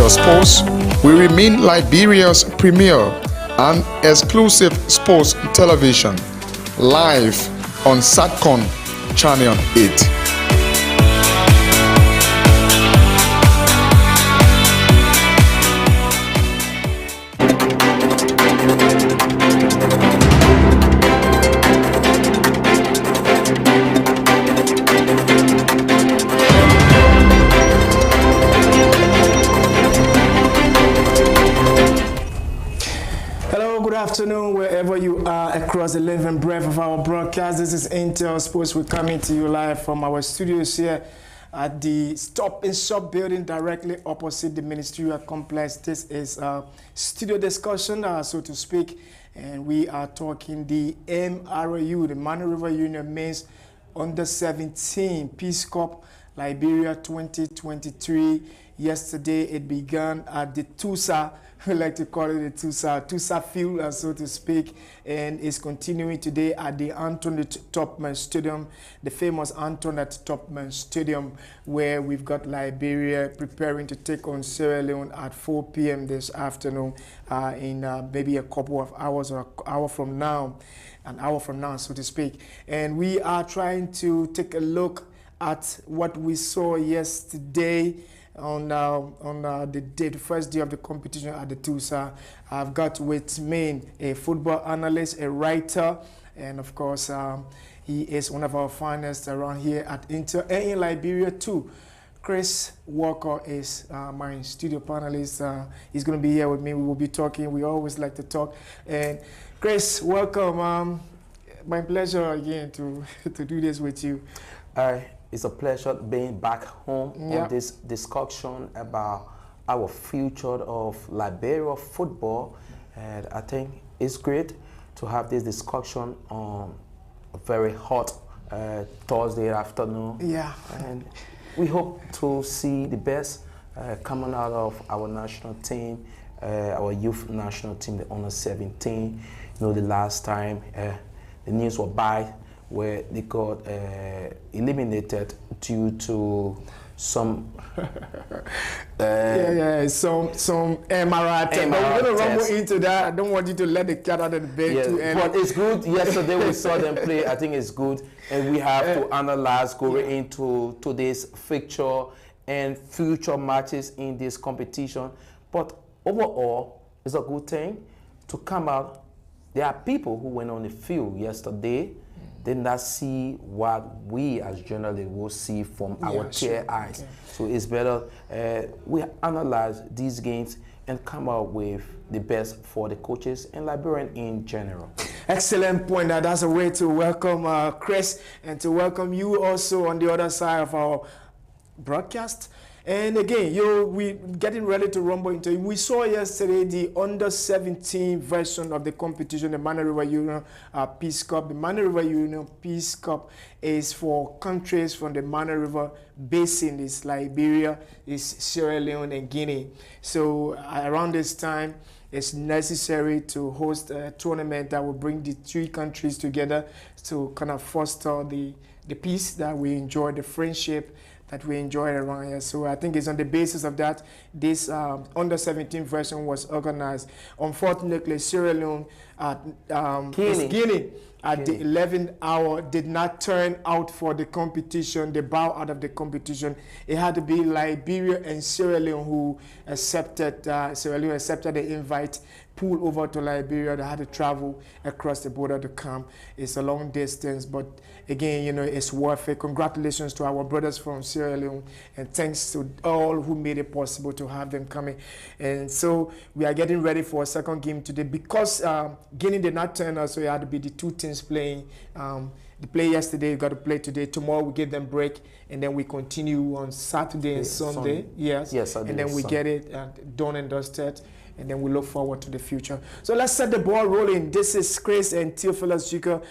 Intel Sports will remain Liberia's premier and exclusive sports television, live on SATCON Channel 8. Good afternoon, wherever you are across the length and breadth of our broadcast. This is Intel Sports. We're coming to you live from our studios here at the Stop and Shop building directly opposite the Ministerial Complex. This is a studio discussion, so to speak, and we are talking the MRU, the Mano River Union Men's Under-17 Peace Cup Liberia 2023. Yesterday it began at the Tusa. We like to call it the Tusa field, so to speak, and is continuing today at the Antoinette Topman Stadium, the famous Antoinette Topman Stadium, where we've got Liberia preparing to take on Sierra Leone at 4 p.m. this afternoon, in maybe a couple of hours or an hour from now, so to speak. And we are trying to take a look at what we saw yesterday on the first day of the competition at the Tusa. I've got with me a football analyst, a writer, and of course he is one of our finest around here at Inter and in Liberia too. Chris Walker is my studio panelist. He's going to be here with me. We will be talking. We always like to talk. And Chris, welcome. My pleasure again to do this with you. It's a pleasure being back home on this discussion about our future of Liberia football. And I think it's great to have this discussion on a very hot Thursday afternoon. Yeah. And we hope to see the best coming out of our national team, our youth national team, the Under-17. You know, the last time the news was by where they got eliminated due to some some MRI test. But we're going to rumble into that. I don't want you to let the cat out of the bag too early. But it's good. Yesterday we saw them play. I think it's good, and we have to analyze going into today's fixture and future matches in this competition. But overall, it's a good thing to come out. There are people who went on the field yesterday, did not see what we as journalists will see from our clear eyes. Okay. So it's better we analyze these games and come out with the best for the coaches and Liberian in general. Excellent point. That's a way to welcome Chris and to welcome you also on the other side of our broadcast. And again, we're getting ready to rumble into it. We saw yesterday the Under-17 version of the competition, the Mano River Union Peace Cup. The Mano River Union Peace Cup is for countries from the Mano River Basin. It's Liberia, it's Sierra Leone, and Guinea. So around this time, it's necessary to host a tournament that will bring the three countries together to kind of foster the peace that we enjoy, the friendship that we enjoy around here. So I think it's on the basis of that this Under-17 version was organized. Unfortunately, Sierra Leone Guinea at the 11th hour did not turn out for the competition. They bow out of the competition. It had to be Liberia and Sierra Leone who accepted the invite, pulled over to Liberia. They had to travel across the border to come. It's a long distance, but again, it's worth it. Congratulations to our brothers from Sierra Leone, and thanks to all who made it possible to have them coming. And so we are getting ready for a second game today because Guinea did not turn out, so it had to be the two teams playing. They played yesterday, we got to play today. Tomorrow we give them break, and then we continue on Saturday and Sunday. Yes, and then we get it done and dusted. And then we look forward to the future. So let's set the ball rolling. This is Chris and Theophilus Jika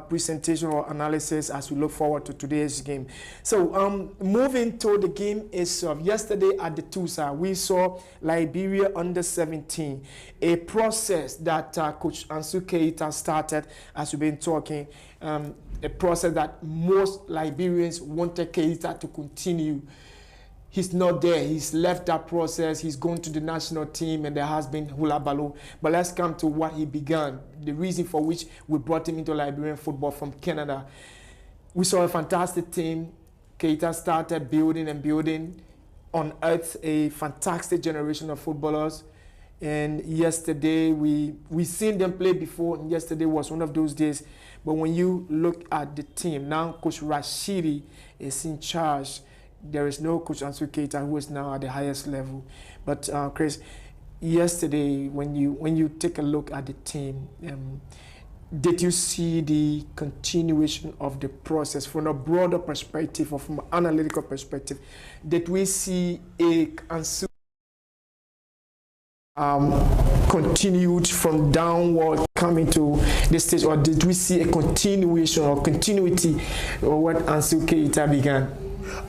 presentation or analysis as we look forward to today's game. So moving to the game itself. Yesterday at the Tusa, we saw Liberia Under-17, a process that Coach Ansu Keita started, as we've been talking, a process that most Liberians wanted Keita to continue. he's not there. He's left that process. He's gone to the national team, and there has been hula baloo. But let's come to what he began, the reason for which we brought him into Liberian football from Canada. We saw a fantastic team. Keita started building and building, unearthed a fantastic generation of footballers. And yesterday, we seen them play before, and yesterday was one of those days. But when you look at the team, now Coach Rashidi is in charge. There is no Coach Ansel Keita, who is now at the highest level. But Chris, yesterday, when you take a look at the team, did you see the continuation of the process from a broader perspective or from an analytical perspective? Did we see a Ansel continued from downward coming to this stage, or did we see a continuation or continuity of what Ansel Keita began?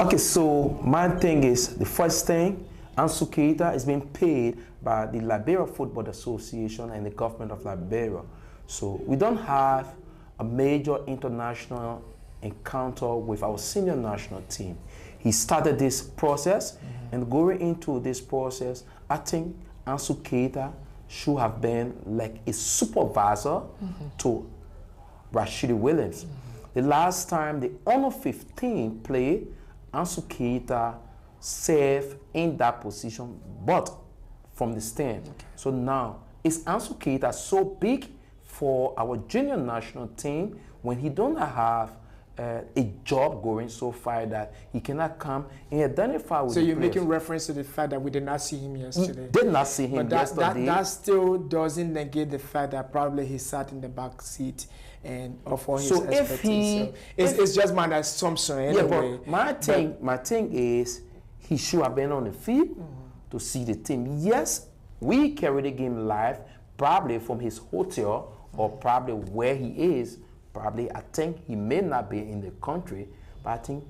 Okay, so my thing is, the first thing, Ansel Keita is being paid by the Liberia Football Association and the government of Liberia. So we don't have a major international encounter with our senior national team. He started this process, and going into this process, I think Ansel Keita should have been like a supervisor to Rashidi Williams. The last time the Under 15 played, Ansel Keita served in that position, but from the stand. So now, is Ansel Keita so big for our junior national team when he don't have a job going so far that he cannot come and identify with the players? So you're making reference to the fact that we did not see him yesterday. Did not see him yesterday. That still doesn't negate the fact that probably he sat in the back seat and of all his expertise. It's just my assumption anyway. Yeah, but my thing is, he should have been on the field to see the team. Yes, we carry the game live, probably from his hotel or probably where he is. Probably, I think he may not be in the country, but I think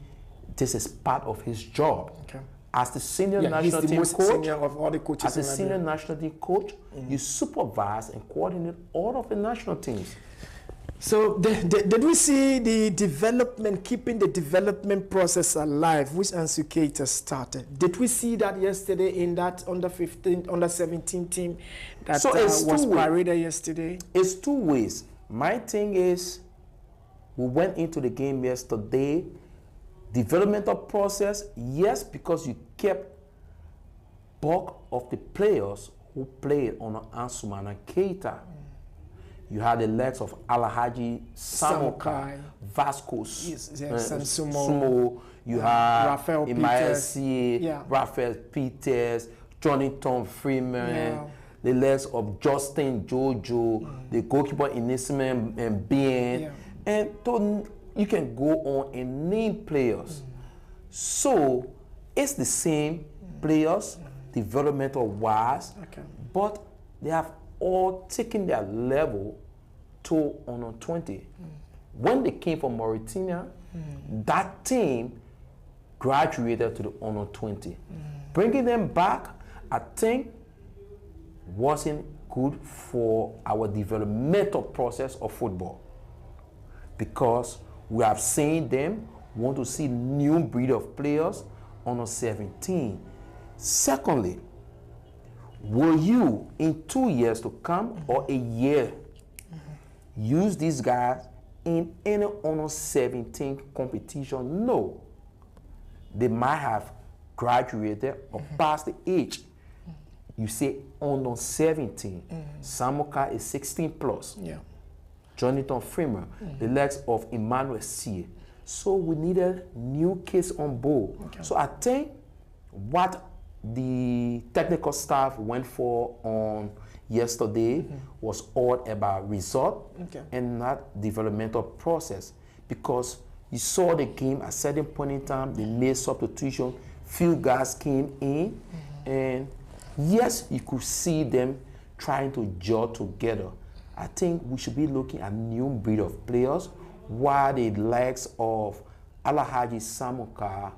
this is part of his job. Okay. As the senior national team coach, senior of all the coaches, as the senior national team coach, you supervise and coordinate all of the national teams. So did we see the development, keeping the development process alive, which Ansel Keita started? Did we see that yesterday in that under 15, under 17 team that was paraded yesterday? It's two ways. My thing is, we went into the game yesterday, developmental process, yes, because you kept bulk of the players who played on Ansumana Keita. You had the legs of Alhaji Samoka, Vasco Sumo. You had Raphael Peters, Jonathan Freeman, the legs of Justin Jojo, the goalkeeper Inisime and Bien. And you can go on and name players. So it's the same players, developmental wise, but they have all taken their level to under 20. When they came from Mauritania, that team graduated to the under 20. Bringing them back, I think, wasn't good for our developmental process of football, because we have seen them want to see new breed of players under 17. Secondly, will you in 2 years to come or a year use these guys in any under 17 competition? No. They might have graduated or passed the age. You say under 17. Samoka is 16 plus. Jonathan Freeman, the legs of Emmanuel C. So we needed new kids on board. So I think what the technical staff went for on yesterday was all about result and not developmental process, because you saw the game at a certain point in time, they made substitution, few guys came in, and yes, you could see them trying to gel together. I think we should be looking at new breed of players, while the likes of Alhaji Samoka,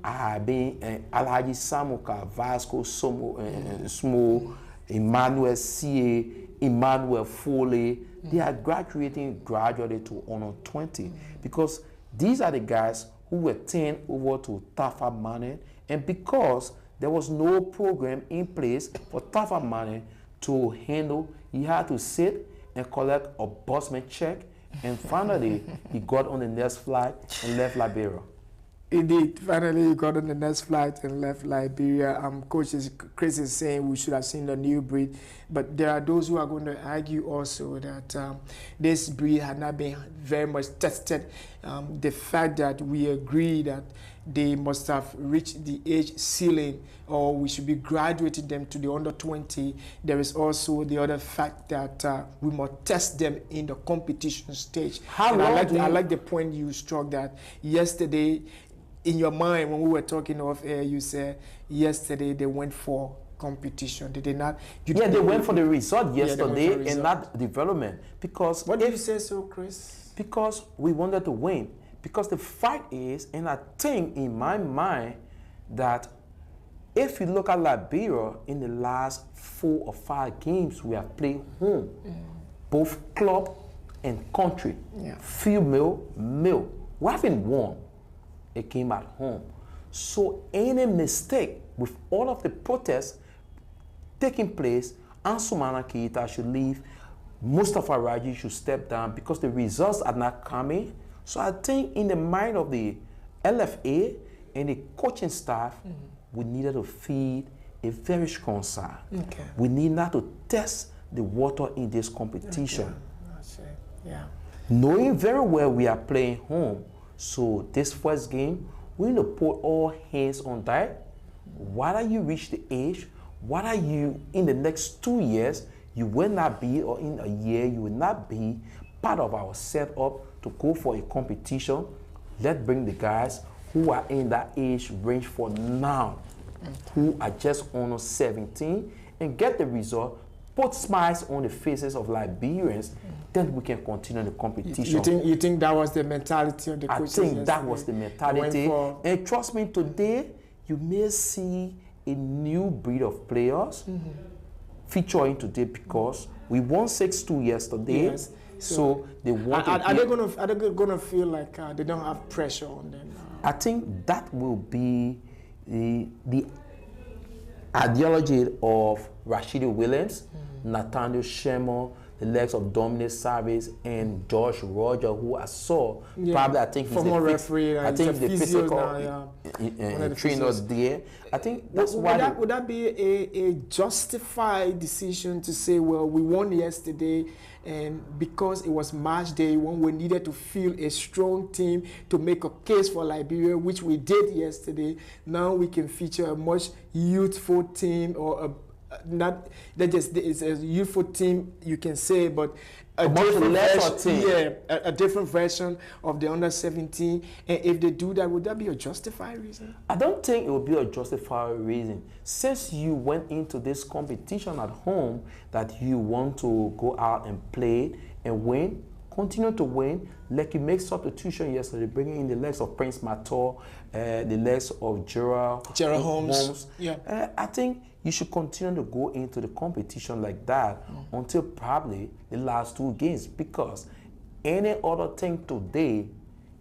Alhaji Samoka, Vasco Sumo, Emmanuel C.A., Emmanuel Foley, they are graduating gradually to under 20, because these are the guys who were turned over to Tafa Mane, and because there was no program in place for Tafa Mane to handle, he had to sit and collect a busman check, and finally he got on the next flight and left Liberia. Indeed, finally he got on the next flight and left Liberia. Coach Chris is saying we should have seen the new breed, but there are those who are going to argue also that this breed had not been very much tested. The fact that we agree that they must have reached the age ceiling, or we should be graduating them to the under 20. There is also the other fact that we must test them in the competition stage. I like the point you struck that yesterday. In your mind, when we were talking off air, you said yesterday they went for competition. Did they not? They went for the result yesterday and not development. Because what did you say so, Chris? Because we wanted to win. Because the fact is, and I think in my mind, that if you look at Liberia in the last 4 or 5 games we have played home, both club and country, female, male, we haven't won. It came at home. So any mistake with all of the protests taking place, Ansumana Keita should leave, Mustafa Raji should step down because the results are not coming. So I think in the mind of the LFA and the coaching staff, we needed to feed a very strong side. We need not to test the water in this competition. Knowing very well we are playing home, so this first game, we need to put all hands on deck. Whether you reach the age, whether you in the next 2 years, you will not be, or in a year, you will not be part of our setup to go for a competition. Let's bring the guys who are in that age range for now, who are just under 17, and get the result, put smiles on the faces of Liberians, then we can continue the competition. You think that was the mentality of the coaches? I think that was the mentality. And trust me, today, you may see a new breed of players featuring today because we won 6-2 yesterday. So they want are they gonna feel like they don't have pressure on them? I think that will be the ideology of Rashidi Williams, Nathaniel Shemo, the legs of Dominic Savage, and Josh Roger, who I saw. Probably, I think he's former referee. I think the physical trainer there. I think that's why. Would that be a justified decision to say, well, we won yesterday, and because it was match day, when we needed to feel a strong team to make a case for Liberia, which we did yesterday, now we can feature a much youthful team, or a not that just it's a youthful team, you can say, but a different version, a different version of the under 17. And if they do that, would that be a justified reason? I don't think it would be a justified reason. Since you went into this competition at home, that you want to go out and play and win, continue to win. Like you make substitution yesterday, bringing in the legs of Prince Mator, the legs of Gerald Holmes. I think you should continue to go into the competition like that until probably the last 2 games, because any other thing today,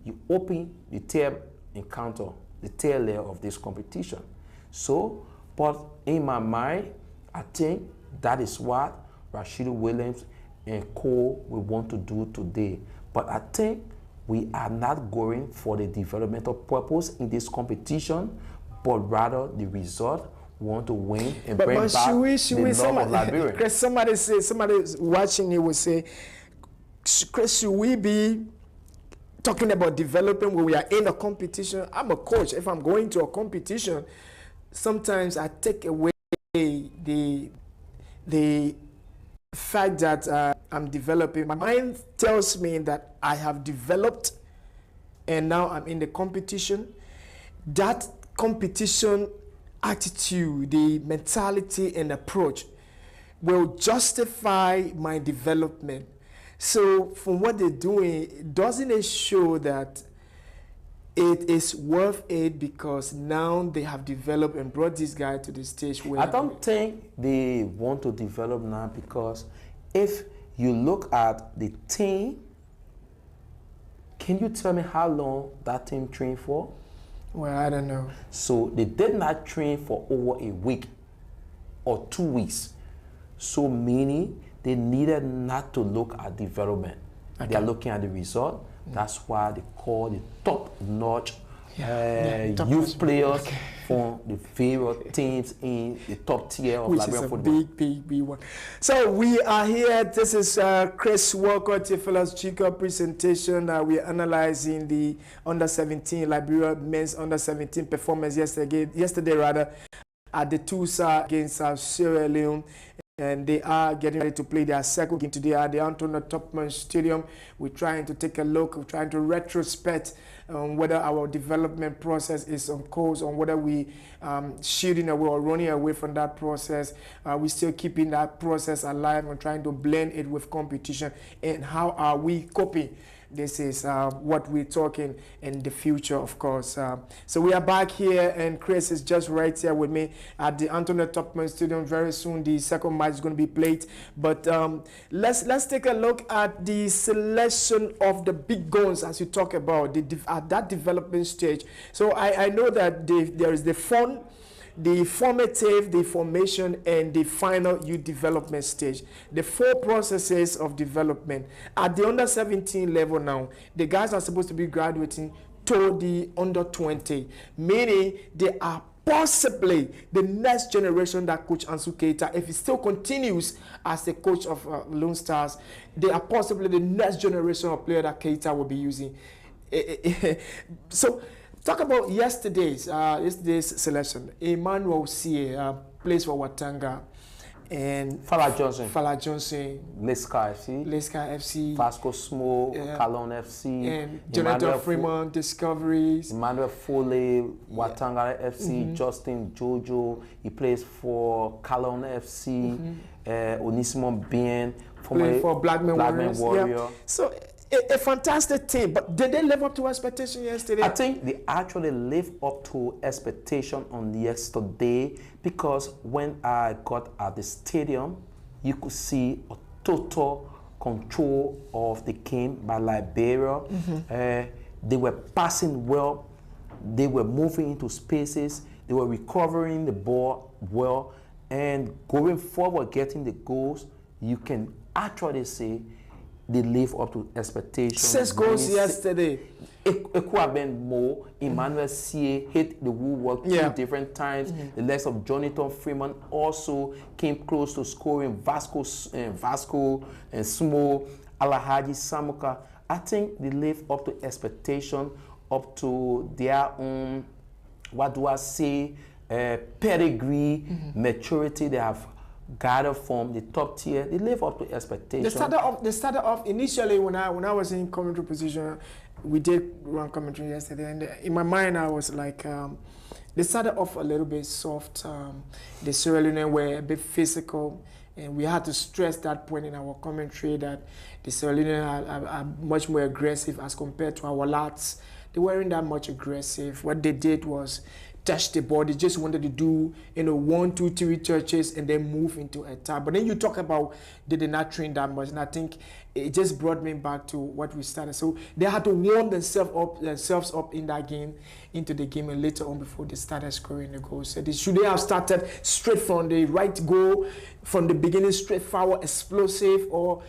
you open the tail encounter, the tail layer of this competition. So, but in my mind, I think that is what Rashidi Williams and co will want to do today. But I think we are not going for the developmental purpose in this competition, but rather the result. Want to win and bring back the love of Liberia. Chris, somebody watching you will say, Chris, should we be talking about developing when we are in a competition? I'm a coach. If I'm going to a competition, sometimes I take away the fact that I'm developing. My mind tells me that I have developed and now I'm in the competition. That competition attitude, the mentality and approach will justify my development. So from what they're doing, doesn't it show that it is worth it because now they have developed and brought this guy to the stage where... I don't think they want to develop now, because if you look at the team Can you tell me how long that team trained for? Well, I don't know. So they did not train for over a week or 2 weeks. So meaning they needed not to look at development. Okay. They are looking at the result. That's why they call the top-notch youth players from the various teams in the top tier of Liberian football. Which is a big one. So we are here. This is Chris Walker, Tifelas Chica presentation. We are analyzing the under-17 Liberia men's under-17 performance yesterday at the Tusa against Sierra Leone. And they are getting ready to play their second game today at the Antonio Topman Stadium. We're trying to take a look, we're trying to retrospect whether our development process is on course, on whether we shooting away or running away from that process. We're still keeping that process alive and trying to blend it with competition. And how are we coping? This is what we're talking in the future, of course. So we are back here, and Chris is just right here with me at the Antonio Topman Stadium. Very soon, the second match is going to be played. But let's take a look at the selection of the big guns as you talk about at that development stage. So I know that there is the fun, the formative, the formation, and the final youth development stage. The 4 processes of development. At the under-17 level now, the guys are supposed to be graduating to the under-20, meaning they are possibly the next generation that Coach Ansu Keita, if he still continues as the coach of Lone Stars, they are possibly the next generation of player that Keita will be using. So, talk about yesterday's selection. Emmanuel C. Plays for Watanga, and Fala Johnson, Leska FC, Vasco Smo, Calon FC, and Jonathan Freeman, Discoveries, Emmanuel Foley, Watanga FC, Justin Jojo. He plays for Calon FC, Onisimo Bien, for Blackman Warrior. Yeah. So. A fantastic team, but did they live up to expectation yesterday? I think they actually lived up to expectation on yesterday, because when I got at the stadium, you could see a total control of the game by Liberia. They were passing well, they were moving into spaces, they were recovering the ball well, and going forward, getting the goals. You can actually say they live up to expectations. 6 goals yesterday. It could have been more. Emmanuel C. hit the woodwork 2 different times. The legs of Jonathan Freeman also came close to scoring. Vasco and Sumo, Alahaji Samuka. I think they live up to expectation, up to their own, what do I say, pedigree, maturity. They have gathered from the top tier. They live up to expectation. They started off initially when I was in commentary position. We did run commentary yesterday, and in my mind I was like, they started off a little bit soft. The Sierra Leone were a bit physical, and we had to stress that point in our commentary that the Sierra Leone are much more aggressive as compared to our lads. They weren't that much aggressive. What they did was touch the ball. They just wanted to do 1, 2, 3 touches and then move into attack. But then you talk about they did not train that much, and I think it just brought me back to what we started. So they had to warm themselves up in that game, into the game, and later on before they started scoring the goals. So should they have started straight from the right goal from the beginning, straight forward, explosive, or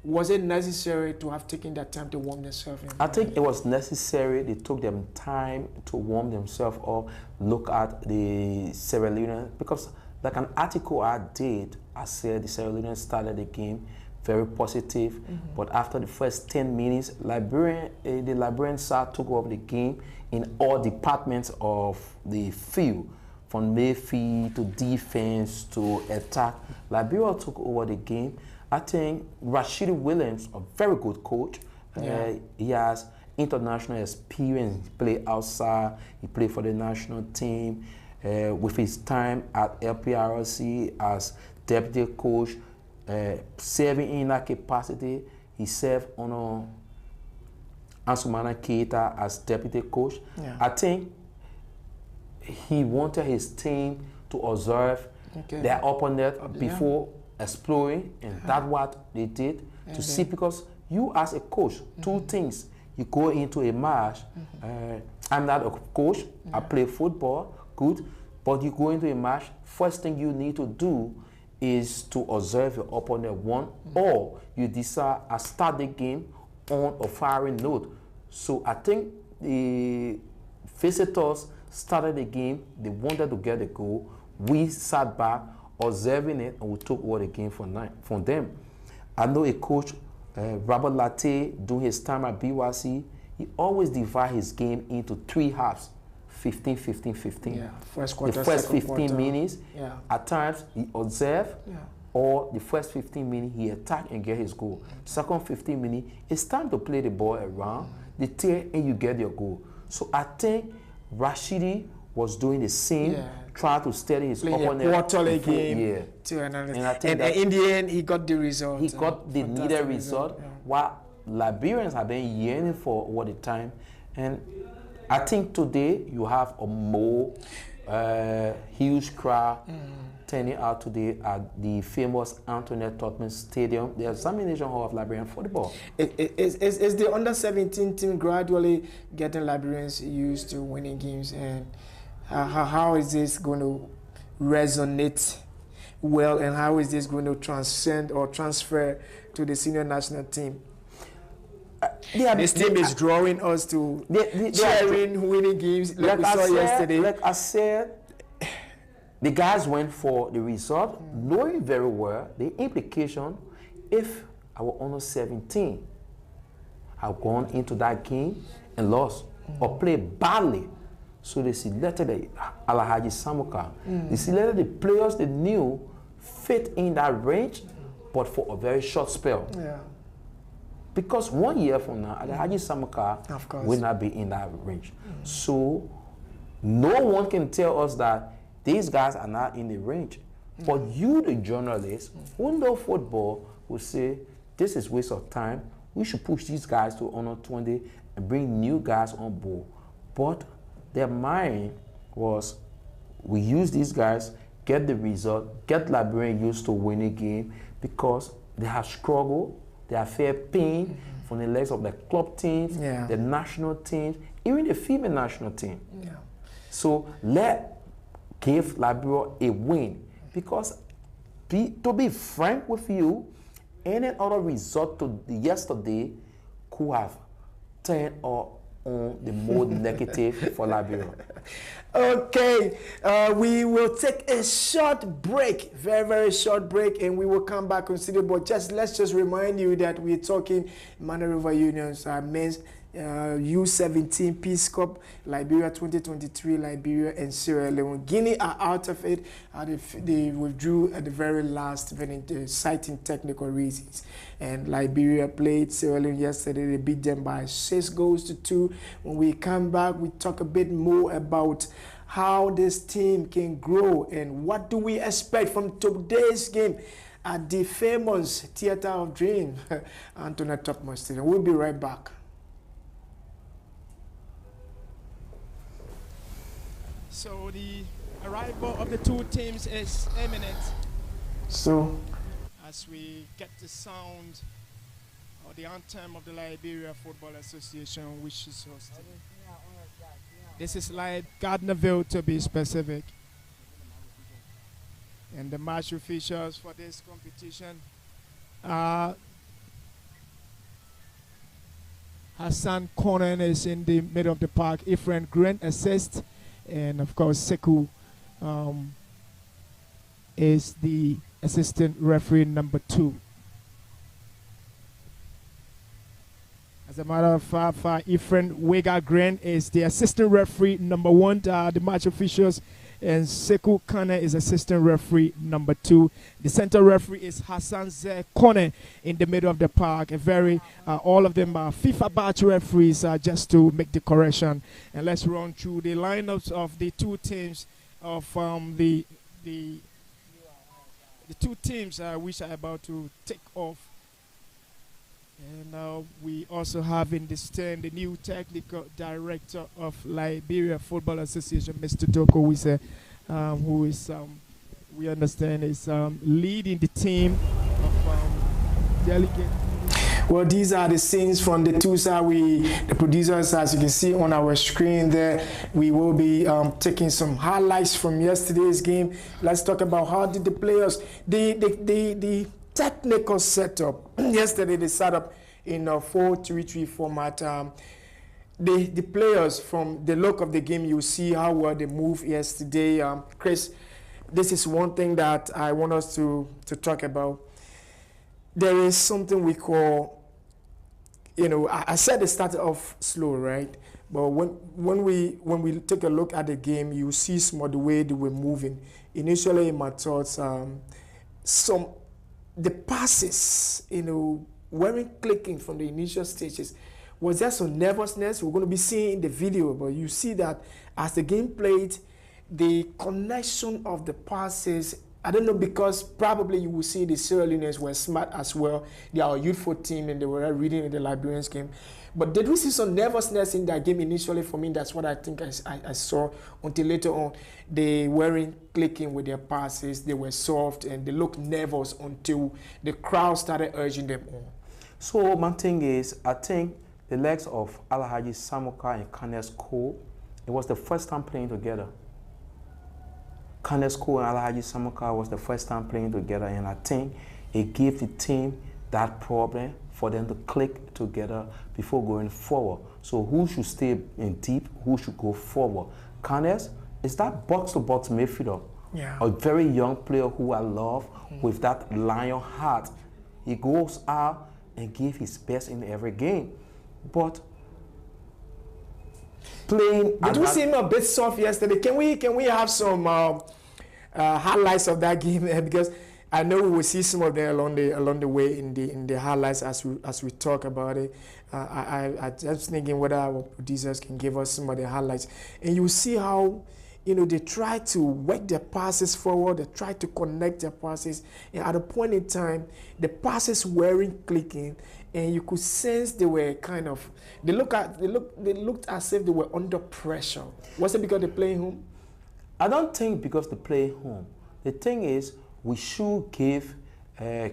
was it necessary to have taken that time to warm themselves? I think it was necessary. They took them time to warm themselves up, look at the Sierra Leone, because like an article I did, I said the Sierra Leone started the game very positive, but after the first 10 minutes, the Liberian side took over the game in all departments of the field, from midfield to defense to attack. Liberia took over the game. I think Rashidi Williams, a very good coach. He has international experience. He played outside. He played for the national team. With his time at LPRC as deputy coach, serving in that capacity, he served on Ansumana Keita as deputy coach. I think he wanted his team to observe their opponent before exploring, and that's what they did to see, because you as a coach, 2 things. you go into a match. I'm not a coach. I play football, good. But you go into a match, first thing you need to do is to observe your opponent one, or you decide to start the game on a firing note. So I think the visitors started the game, they wanted to get a goal. We sat back, observing it, and we took over the game from them. I know a coach, Robert Latte, during his time at BYC, he always divided his game into 3 halves. 15, 15, 15. Yeah, first quarter, the first 15 quarter. minutes, yeah. At times he observed, or the first 15 minutes he attack and get his goal. Second 15 minutes, it's time to play the ball around, the tail, and you get your goal. So I think Rashidi was doing the same, try to steady his opponent. A quarterly game. Yeah. To another. And I think in the end, he got the result. He got the needed result. While Liberians have been yearning for all the time. And I think today you have a more huge crowd turning out today at the famous Antoinette Tottenham Stadium, the examination hall of Liberian football. Is the under-17 team gradually getting Liberians used to winning games, and how is this going to resonate well, and how is this going to transcend or transfer to the senior national team? This team is drawing us to cheering, winning games like we saw yesterday. Like I said, the guys went for the result, knowing very well the implication if our under 17 have gone into that game and lost or played badly. So they selected Alhaji Samuka. They selected the players they knew fit in that range, but for a very short spell. Yeah. Because 1 year from now, Alhaji Samuka will not be in that range. So no one can tell us that these guys are not in the range. But you, the journalists, who know football, will say, this is waste of time. We should push these guys to under 20 and bring new guys on board. But their mind was, we use these guys, get the result, get Liberian used to win a game, because they have struggled. They are fair pain from the legs of the club teams, the national teams, even the female national team. Yeah. So give Liberia a win, because to be frank with you, any other result to yesterday could have turned on the more negative for Liberia. Okay, we will take a short break, very, very short break, and we will come back consider. But let's just remind you that we're talking Mana River Union's men's U-17 Peace Cup, Liberia 2023, Liberia and Sierra Leone. Guinea are out of it. They withdrew at the very last minute, citing technical reasons. And Liberia played Sierra Leone yesterday. They beat them by 6-2. When we come back, we talk a bit more about how this team can grow and what do we expect from today's game at the famous Theater of Dreams, Antoinette Tottenham Stadium. We'll be right back. So the arrival of the two teams is imminent. So as we get the sound or the anthem of the Liberia Football Association, which is hosting. This is like Gardnerville, to be specific. And the match officials for this competition are Hassan Conan is in the middle of the park. Ifran Grant assist. And of course, Sekou is the assistant referee number 2. As a matter of fact, Ifran Wega Grant is the assistant referee number 1. The match officials, and Sekou Kane is assistant referee number 2. The center referee is Hassan Kone in the middle of the park. All of them are FIFA batch referees, just to make the correction. And let's run through the lineups of the two teams of the two teams which are about to take off. And now we also have in the stand the new technical director of Liberia Football Association, Mr. Doko Wise, who is, we understand, is leading the team of delegates. Well, these are the scenes from the TUSA. The producers, as you can see on our screen there, we will be taking some highlights from yesterday's game. Let's talk about how did the players, the technical setup. Yesterday they set up in a 4-3-3 format. The players, from the look of the game, you see how well they moved yesterday. Chris, this is one thing that I want us to talk about. There is something we call, I said it started off slow, right? But when we take a look at the game, you see some of the way they were moving. Initially, in my thoughts, the passes, weren't clicking from the initial stages. Was there some nervousness? We're going to be seeing in the video, but you see that as the game played, the connection of the passes, I don't know, because probably you will see the Sierra Leoneans were smart as well. They are a youthful team and they were reading in the Liberians game. But did we see some nervousness in that game initially? For me, that's what I think I saw, until later on they weren't clicking with their passes. They were soft and they looked nervous until the crowd started urging them on. So my thing is, I think the legs of Alhaji Samuka and Kenneth Cole, it was the first time playing together. Kenneth Cole and Alhaji Samuka was the first time playing together, and I think it gave the team that problem for them to click together before going forward. So who should stay in deep, who should go forward? Kenneth is that box-to-box midfielder, a very young player who I love, with that lion heart. He goes out and gives his best in every game. But playing, did we see him a bit soft yesterday? Can we have some highlights of that game? Because I know we will see some of them along the way in the highlights as we talk about it. I just thinking whether our producers can give us some of the highlights, and you see how they try to work their passes forward. They try to connect their passes, and at a point in time, the passes weren't clicking. And you could sense they were they looked as if they were under pressure. Was it because they're playing home? I don't think because they play home. The thing is, we should give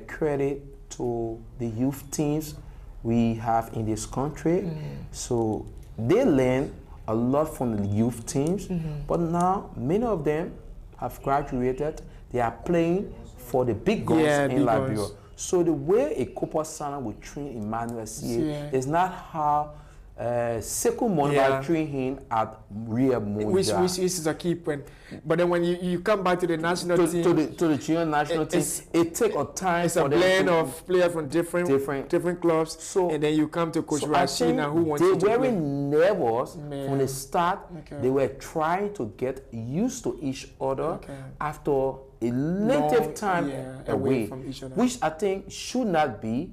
credit to the youth teams we have in this country. So they learn a lot from the youth teams, but now many of them have graduated. They are playing for the big guns in Liberia. So the way a Cooper Sana will train Emmanuel C.A. is not how Sekou Monroe train him at Real Moja. Which is a key point. But then when you come back to the national team, to the junior national team, it takes a time. It's a blend of players from different clubs. So, and then you come to Coach Rashina, who wants to play. They were nervous from the start. They were trying to get used to each other after a length of time away from each other, which I think should not be.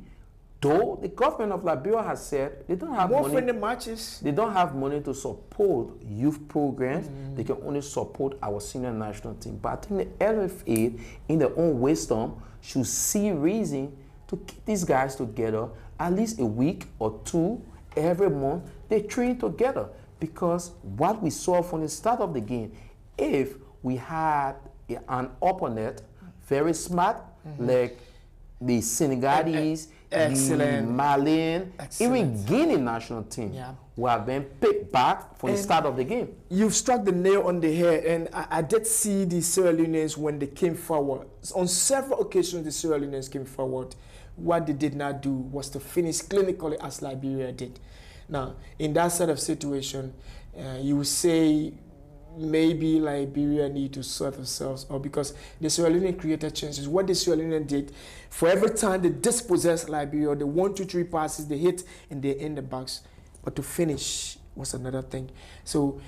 Though the government of Liberia has said they don't have money. Matches. They don't have money to support youth programs. They can only support our senior national team. But I think the LFA, in their own wisdom, should see reason to keep these guys together at least a week or two every month. They train together, because what we saw from the start of the game, if we had an opponent very smart, like the Senegalese, the Malian, even Guinea national team, who have been picked back from the start of the game. You've struck the nail on the head, and I did see the Sierra Leoneans when they came forward. On several occasions, the Sierra Leoneans came forward. What they did not do was to finish clinically as Liberia did. Now, in that sort of situation, you would say maybe Liberia need to sort themselves, or because the Sierra Leone created chances. What the Sierra Leone did, for every time they dispossessed Liberia, the 1-2-3 passes they hit and they in the box, but to finish was another thing. So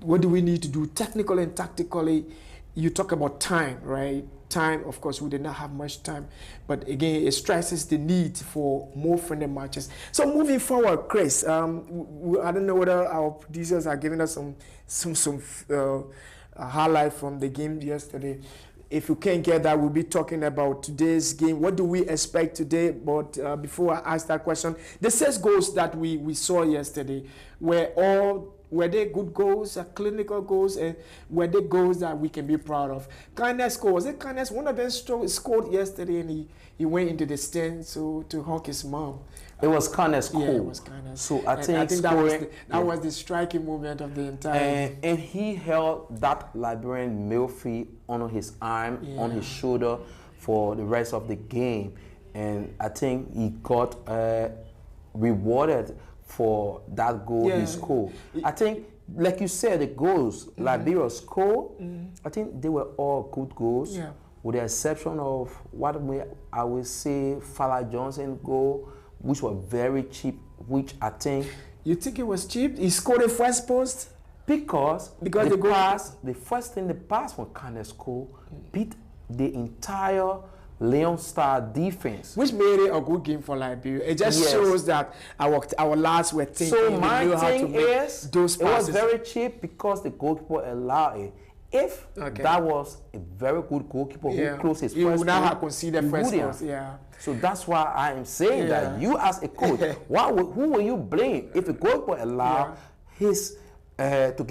what do we need to do technically and tactically? You talk about time, right? Time, of course, we did not have much time, but again, it stresses the need for more friendly matches. So moving forward, Chris, I don't know whether our producers are giving us some highlight from the game yesterday. If you can't get that, we'll be talking about today's game. What do we expect today? But before I ask that question, the 6 goals that we saw yesterday were all were they good goals, clinical goals, and were they goals that we can be proud of? Kindness scored. Was it Kindness? One of them scored yesterday, and he went into the stand to hug his mom. It was Kindness. Yeah, it was Kindness. So I think that was the striking moment of the entire. And he held that Liberian male feet on his arm, on his shoulder for the rest of the game, and I think he got rewarded for that goal he scored. I think, like you said, the goals Liberia scored, I think they were all good goals, with the exception of what I would say Fala Johnson goal, which were very cheap, which I think... You think it was cheap? He scored the first post? Because the first thing the pass from Kindness scored beat the entire Leone Star defense, which made it a good game for Liberia. It just shows that our lads were thinking. So my thing is, those passes. It was very cheap because the goalkeeper allowed it. If that was a very good goalkeeper who closed his first, would not have conceded first goal. So that's why I am saying that you, as a coach, who will you blame if the goalkeeper allowed his to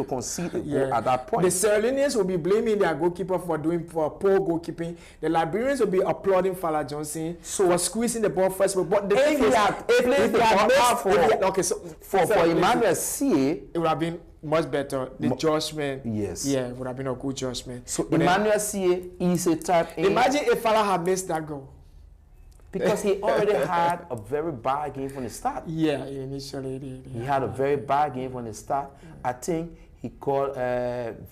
concede a goal at that point? The Sierra Leoneans will be blaming their goalkeeper for poor goalkeeping. The Liberians will be applauding Fala Johnson for squeezing the ball first. But the thing is, for Emmanuel C, it would have been much better. The judgment, it would have been a good judgment. So Emmanuel C is a type. Imagine if Fala had missed that goal. Because he already had a very bad game from the start. Yeah, initially he had a very bad game from the start. I think he got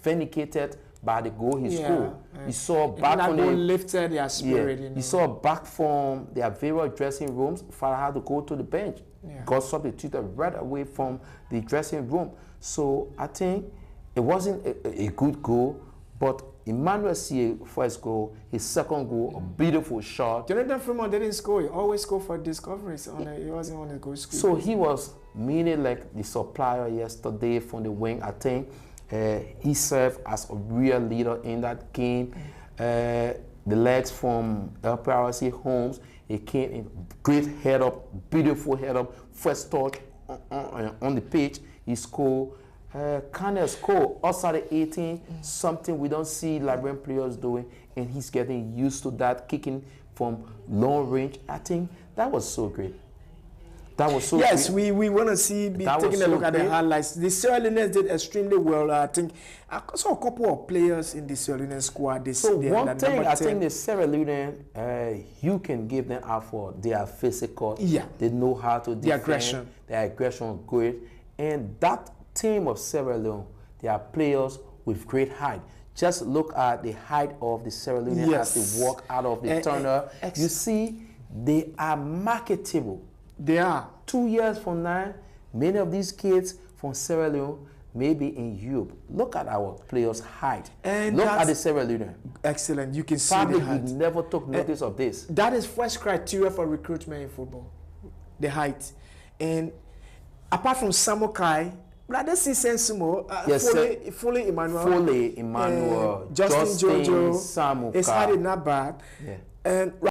vindicated by the goal he scored. He saw back from the lifted their spirit. He saw back from their various dressing rooms. Father had to go to the bench. Got substituted right away from the dressing room. So I think it wasn't a good goal, but Emmanuel C. first goal, his second goal, a beautiful shot. Jonathan Fremont didn't score. He always scored for discoveries. He wasn't on the goal score. So he was meaning like the supplier yesterday from the wing. I think he served as a real leader in that game. The legs from LPRC Holmes, he came in, great head up, beautiful head up, first touch on the pitch. He scored. Kindness scored outside the 18, something we don't see Liberian players doing, and he's getting used to that, kicking from long range. I think that was so great. That was so yes, great. we want to see, taking a look at the highlights. The Sierra Leoneans did extremely well. I think I saw a couple of players in the Sierra Leone squad. One thing, I think the Sierra Leone, you can give them out for their physical. They know how to defend. Their aggression is great. And that team of Sierra Leone, they are players with great height. Just look at the height of the Sierra Leone as they walk out of the tunnel. You see, they are marketable. They are. 2 years from now, many of these kids from Sierra Leone may be in Europe. Look at our players' height. And look at the Sierra Leone. Excellent. You can see the height. You never took notice of this. That is first criteria for recruitment in football, the height. And apart from Samokai, Brother Sensumo, fully Emmanuel, Justin Jojo, Samuka. it's hardly not bad. And